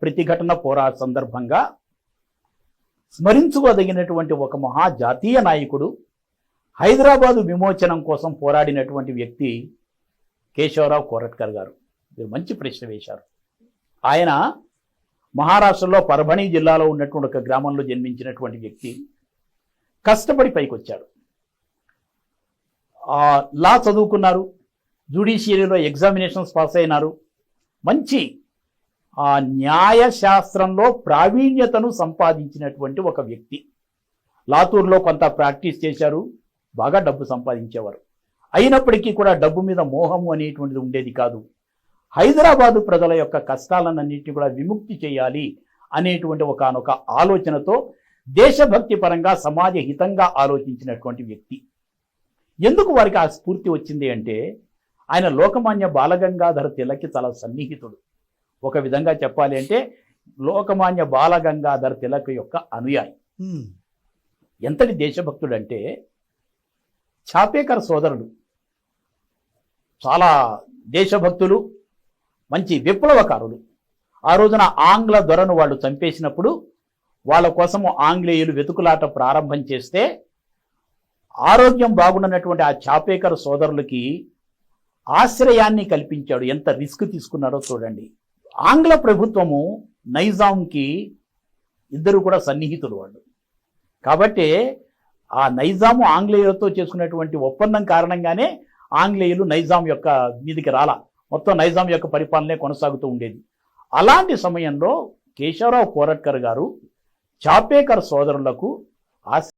ప్రతిఘటన పోరాట సందర్భంగా స్మరించుకోదగినటువంటి ఒక మహా జాతీయ నాయకుడు, హైదరాబాదు విమోచనం కోసం పోరాడినటువంటి వ్యక్తి కేశవరావు కోరట్కర్ గారు. మీరు మంచి ప్రశ్న వేశారు. ఆయన మహారాష్ట్రలో పర్భణి జిల్లాలో ఉన్నటువంటి ఒక గ్రామంలో జన్మించినటువంటి వ్యక్తి. కష్టపడి పైకొచ్చాడు. లా చదువుకున్నారు, జ్యుడిషియరీలో ఎగ్జామినేషన్స్ పాస్ అయినారు. మంచి న్యాయశాస్త్రంలో ప్రావీణ్యతను సంపాదించినటువంటి ఒక వ్యక్తి. లాతూర్లో కొంత ప్రాక్టీస్ చేశారు, బాగా డబ్బు సంపాదించేవారు. అయినప్పటికీ కూడా డబ్బు మీద మోహము అనేటువంటిది ఉండేది కాదు. హైదరాబాదు ప్రజల యొక్క కష్టాలన్నింటినీ కూడా విముక్తి చేయాలి అనేటువంటి ఒకనొక ఆలోచనతో దేశభక్తి పరంగా సమాజ హితంగా ఆలోచించినటువంటి వ్యక్తి. ఎందుకు వారికి ఆ స్ఫూర్తి వచ్చింది అంటే, ఆయన లోకమాన్య బాలగంగాధర తిలక్కి చాలా సన్నిహితుడు. ఒక విధంగా చెప్పాలి అంటే లోకమాన్య బాలగంగాధర తిలక్ యొక్క అనుయాయి. ఎంతటి దేశభక్తుడు అంటే, చాపేకర్ సోదరుడు చాలా దేశభక్తులు, మంచి విప్లవకారులు. ఆ రోజున ఆంగ్ల దొరను వాళ్ళు చంపేసినప్పుడు వాళ్ళ కోసము ఆంగ్లేయులు వెతుకులాట ప్రారంభం చేస్తే, ఆరోగ్యం బాగున్నటువంటి ఆ చాపేకర్ సోదరులకి ఆశ్రయాన్ని కల్పించాడు. ఎంత రిస్క్ తీసుకున్నాడో చూడండి. ఆంగ్ల ప్రభుత్వము నైజాంకి ఇద్దరు కూడా సన్నిహితులు వాళ్ళు. కాబట్టి ఆ నైజాము ఆంగ్లేయులతో చేసుకున్నటువంటి ఒప్పందం కారణంగానే ఆంగ్లేయులు నైజాం యొక్క మీదికి రాలా, మొత్తం నైజాం యొక్క పరిపాలనే కొనసాగుతూ ఉండేది. అలాంటి సమయంలో కేశవరావు కోరట్కర్ గారు చాపేకర్ సోదరులకు